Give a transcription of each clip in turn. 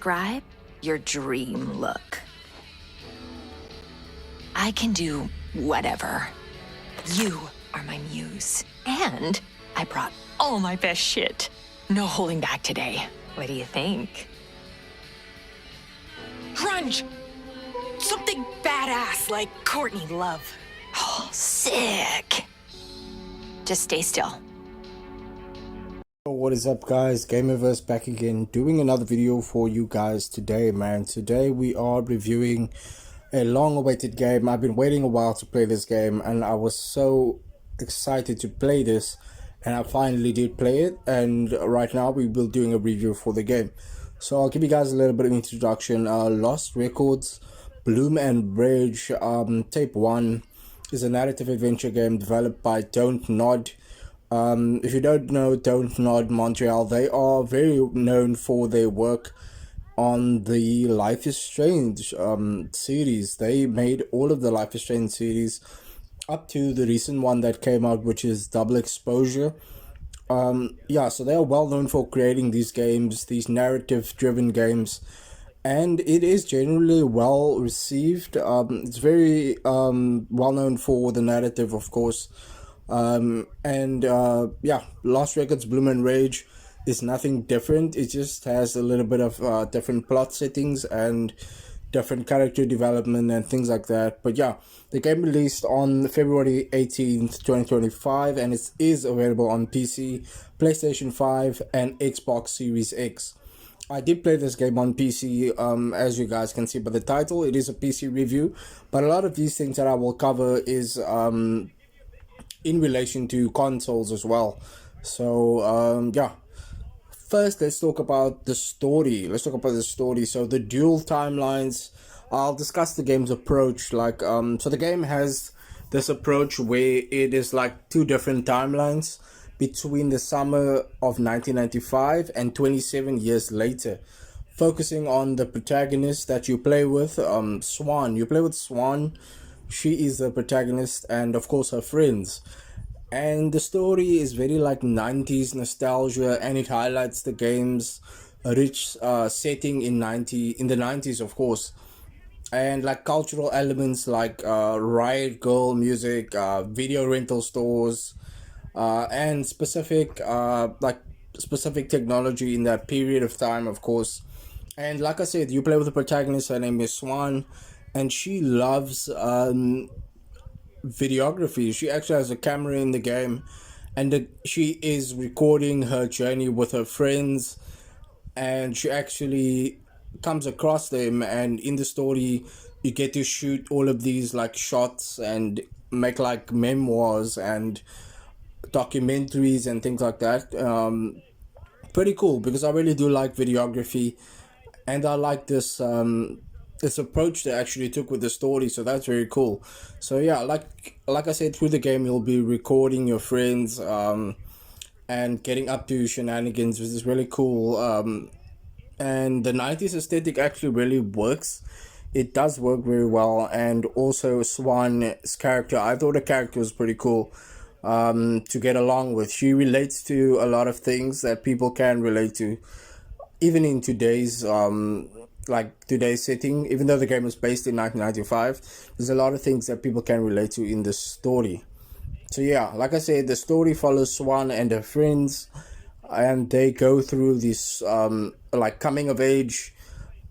Describe your dream look. I can do whatever. You are my muse. And I brought all my best shit. No holding back today. What do you think? Grunge! Something badass like Courtney Love. Oh, sick. Just stay still. What is up, guys? Gamerverse back again, doing another video for you guys today, man. Today we are reviewing a long-awaited game. I've been waiting a while to play this game, and I was so excited to play this, and I finally did play it. And right now we will be doing a review for the game. So I'll give you guys a little bit of introduction. Lost Records, Bloom and Rage, Tape 1 is a narrative adventure game developed by Don't Nod. If you don't know Don't Nod Montreal, they are very known for their work on the Life is Strange series. They made all of the Life is Strange series up to the recent one that came out, which is Double Exposure. Yeah, so they are well known for creating these games, these narrative driven games, and it is generally well received. It's very well known for the narrative, of course. Yeah, Lost Records, Bloom and Rage is nothing different. It just has a little bit of different plot settings and different character development and things like that. But yeah, the game released on February 18th 2025, and it is available on PC, PlayStation 5 and Xbox Series X. I did play this game on PC, as you guys can see by the title. It is a PC review, but a lot of these things that I will cover is in relation to consoles as well. So yeah, first let's talk about the story. So the dual timelines, I'll discuss the game's approach. Like so the game has this approach where it is like two different timelines between the summer of 1995 and 27 years later, focusing on the protagonist that you play with, Swan. You play with Swan. She is the protagonist, and of course her friends. And the story is very like 90s nostalgia, and it highlights the game's rich setting in the 90s, of course, and like cultural elements like riot girl music, video rental stores, and specific technology in that period of time, of course. And like I said, you play with the protagonist. Her name is Swan, and she loves videography. She actually has a camera in the game, and she is recording her journey with her friends, and she actually comes across them, and in the story you get to shoot all of these like shots and make like memoirs and documentaries and things like that. Pretty cool, because I really do like videography, and I like this this approach they actually took with the story, so that's very cool. So yeah, like I said, through the game you'll be recording your friends and getting up to shenanigans, which is really cool. And the 90s aesthetic actually really works. It does work very well. And also Swan's character, I thought the character was pretty cool to get along with. She relates to a lot of things that people can relate to, even in today's today's setting. Even though the game was based in 1995, there's a lot of things that people can relate to in the story. So yeah, like I said, the story follows Swan and her friends, and they go through this like coming of age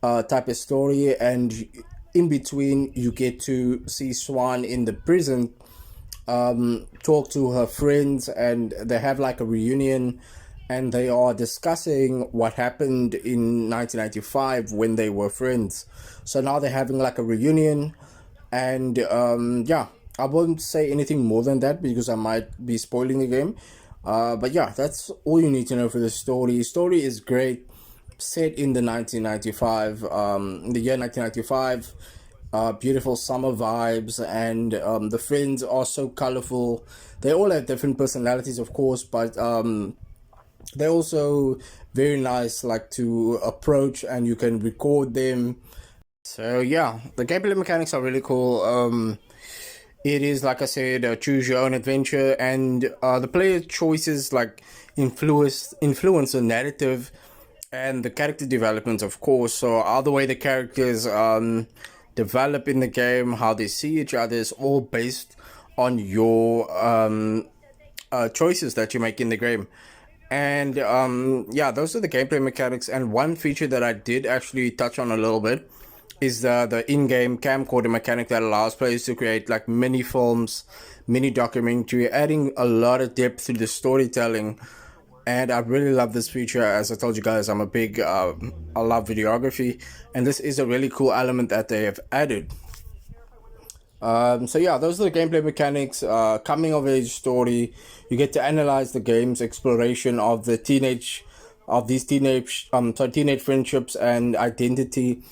type of story, and in between you get to see Swan in the prison, talk to her friends, and they have like a reunion, and they are discussing what happened in 1995 when they were friends. So now they're having like a reunion, and yeah, I won't say anything more than that because I might be spoiling the game. But yeah, that's all you need to know for the story. Story is great, set in the 1995, the year 1995. Beautiful summer vibes, and the friends are so colorful. They all have different personalities, of course, but they're also very nice like to approach, and you can record them. So yeah, the gameplay mechanics are really cool. It is, like I said, choose your own adventure, and the player choices like influence the narrative and the character development, of course. So all the way the characters develop in the game, how they see each other, is all based on your choices that you make in the game. And yeah, those are the gameplay mechanics. And one feature that I did actually touch on a little bit is the in-game camcorder mechanic that allows players to create like mini films, mini documentary, adding a lot of depth to the storytelling. And I really love this feature. As I told you guys, I'm a big I love videography, and this is a really cool element that they have added. So yeah, those are the gameplay mechanics. Coming of age story. You get to analyze the game's exploration of the teenage friendships and identity,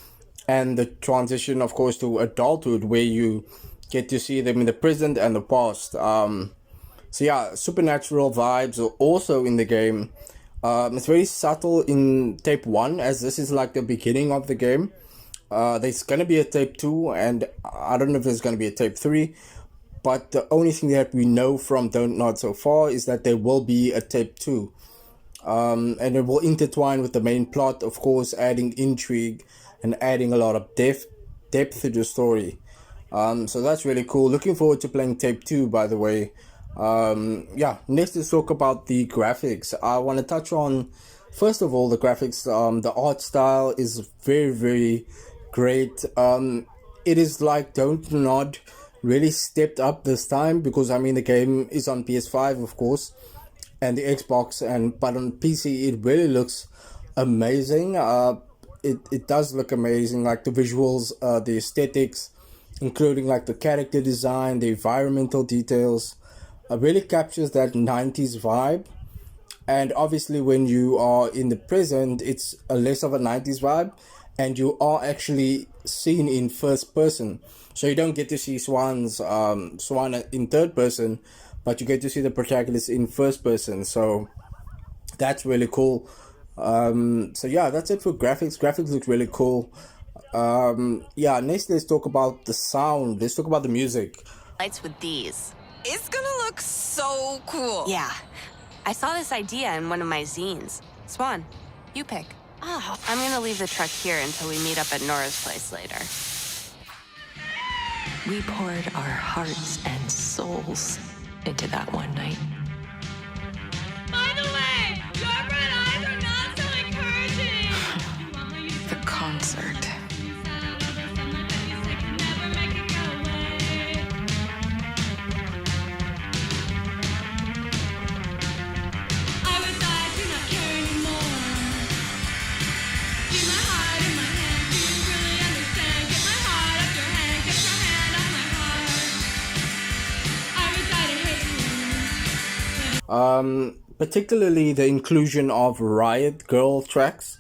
and the transition, of course, to adulthood, where you get to see them in the present and the past. So yeah, supernatural vibes are also in the game. It's very subtle in tape 1, as this is like the beginning of the game. There's gonna be a tape 2, and I don't know if there's gonna be a tape 3, but the only thing that we know from Don't Nod so far is that there will be a tape 2. And it will intertwine with the main plot, of course, adding intrigue and adding a lot of depth to the story. So that's really cool. Looking forward to playing tape 2, by the way. Yeah, next let's talk about the graphics. I want to touch on, first of all, the graphics. The art style is very, very great. It is like Don't Nod really stepped up this time, because I mean the game is on PS5, of course, and the Xbox, but on PC it really looks amazing. It does look amazing, like the visuals, the aesthetics, including like the character design, the environmental details, really captures that 90s vibe. And obviously when you are in the present, it's a less of a 90s vibe, and you are actually seen in first person, so you don't get to see Swan in third person, but you get to see the protagonist in first person. So that's really cool. So yeah, that's it for graphics look really cool. Yeah, next let's talk about the sound. Let's talk about the music. Lights with these. It's gonna look so cool. Yeah. I saw this idea in one of my zines. Swan, you pick. Oh, I'm gonna leave the truck here until we meet up at Nora's place later. We poured our hearts and souls into that one night. By the way, your red eyes are not so encouraging. The concert. I was I do not care anymore. Keep my heart in my hand. Do you really understand? Get my heart off your hand. Get your hand off my heart. I was I to hate you. Particularly the inclusion of Riot Girl tracks.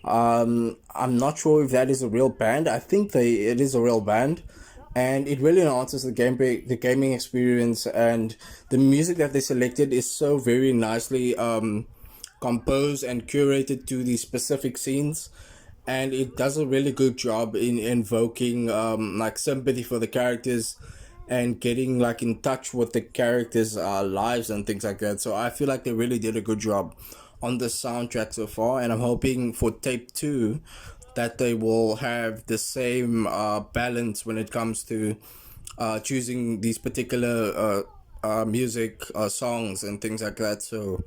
I'm not sure if that is a real band. I think it is a real band, and it really enhances the gaming experience. And the music that they selected is so very nicely composed and curated to the specific scenes, and it does a really good job in invoking like sympathy for the characters and getting like in touch with the characters' lives and things like that. So I feel like they really did a good job on the soundtrack so far, and I'm hoping for tape 2 that they will have the same balance when it comes to choosing these particular music songs and things like that. So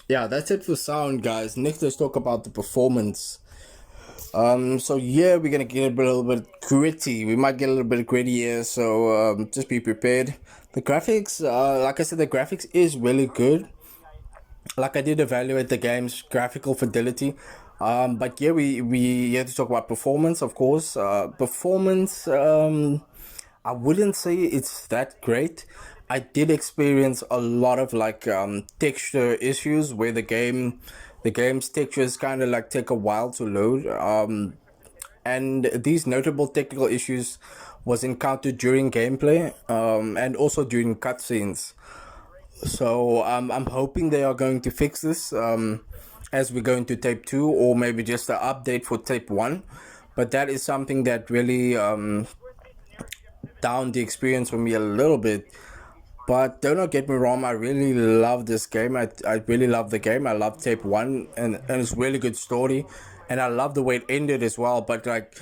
yeah, that's it for sound, guys. Next, let's talk about the performance. So yeah, we're gonna get a little bit gritty. We might get a little bit gritty here, so just be prepared. The graphics, like I said, the graphics is really good. Like I did evaluate the game's graphical fidelity, but yeah, we have to talk about performance, of course. Performance, I wouldn't say it's that great. I did experience a lot of like texture issues where the game's textures kind of like take a while to load. And these notable technical issues was encountered during gameplay, and also during cutscenes. So I'm hoping they are going to fix this as we go into tape 2, or maybe just an update for tape 1. But that is something that really downed the experience for me a little bit. But do not get me wrong, I really love this game. I really love the game. I love Tape 1, and it's really good story. And I love the way it ended as well. But like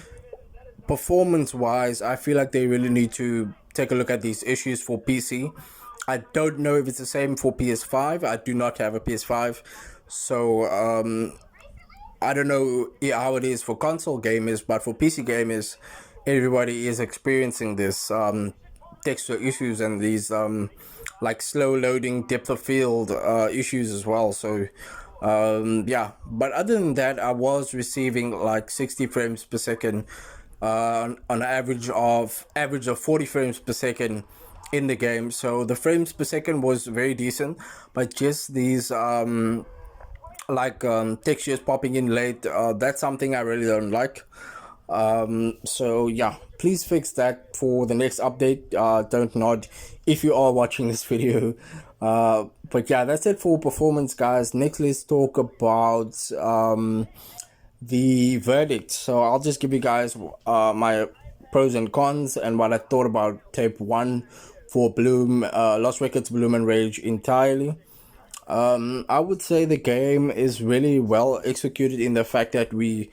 performance wise, I feel like they really need to take a look at these issues for PC. I don't know if it's the same for PS5. I do not have a PS5. So I don't know how it is for console gamers, but for PC gamers, everybody is experiencing this texture issues and these like slow loading depth of field issues as well. So yeah, but other than that, I was receiving like 60 frames per second on average of 40 frames per second in the game. So the frames per second was very decent, but just these textures popping in late, that's something I really don't like. So yeah, please fix that for the next update. Don't nod if you are watching this video. But yeah, that's it for performance, guys. Next, let's talk about the verdict. So I'll just give you guys my pros and cons and what I thought about Tape 1 for Bloom, Lost Records, Bloom and Rage entirely. I would say the game is really well executed in the fact that we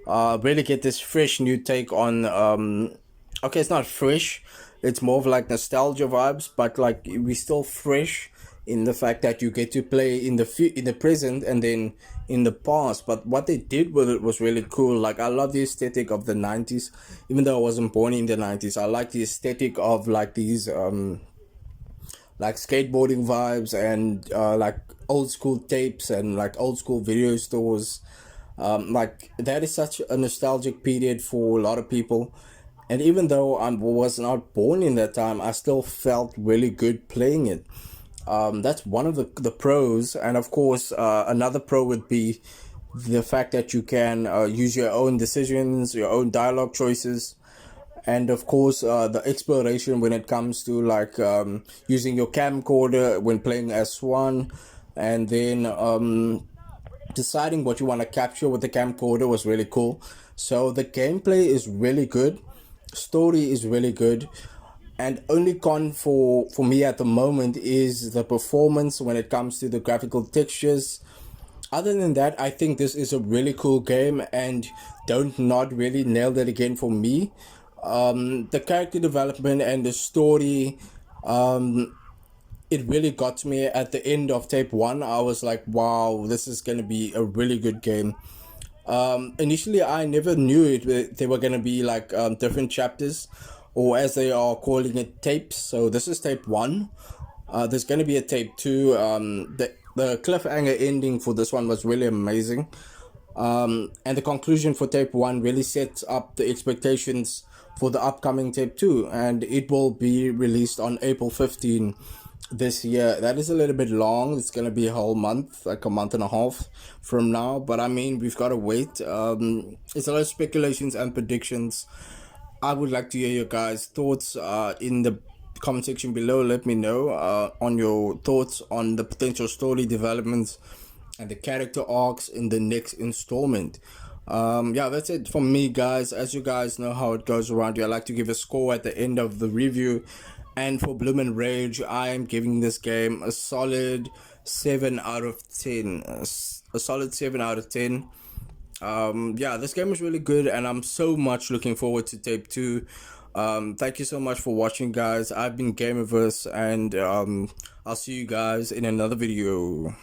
really get this fresh new take on okay, it's not fresh, it's more of like nostalgia vibes, but like we still fresh in the fact that you get to play in the present and then in the past. But what they did with it was really cool. Like, I love the aesthetic of the 90s, even though I wasn't born in the 90s. I like the aesthetic of like these like skateboarding vibes and like old school tapes and like old school video stores. Like, that is such a nostalgic period for a lot of people. And even though I was not born in that time, I still felt really good playing it. That's one of the pros. And of course, another pro would be the fact that you can use your own decisions, your own dialogue choices. And of course, the exploration when it comes to like using your camcorder when playing as Swan. And then deciding what you want to capture with the camcorder was really cool. So the gameplay is really good. Story is really good. And only con for me at the moment is the performance when it comes to the graphical textures. Other than that, I think this is a really cool game, and Don't Nod really nailed it again for me. The character development and the story, it really got me at the end of Tape 1. I was like, wow, this is going to be a really good game. Initially, I never knew they were going to be like different chapters, or as they are calling it, tapes. So this is Tape 1. There's going to be a Tape 2. The cliffhanger ending for this one was really amazing. And the conclusion for Tape 1 really sets up the expectations for the upcoming Tape 2. And it will be released on April 15 this year. That is a little bit long. It's going to be a whole month, like a month and a half from now. But I mean, we've got to wait. It's a lot of speculations and predictions. I would like to hear your guys' thoughts in the comment section below. Let me know on your thoughts on the potential story developments and the character arcs in the next installment. Yeah, that's it from me, guys. As you guys know how it goes around here, I like to give a score at the end of the review. And for Bloom and Rage, I am giving this game a solid 7 out of 10. A solid 7 out of 10. Yeah, this game is really good, and I'm so much looking forward to Tape 2. Thank you so much for watching, guys. I've been Gamerverse, and I'll see you guys in another video.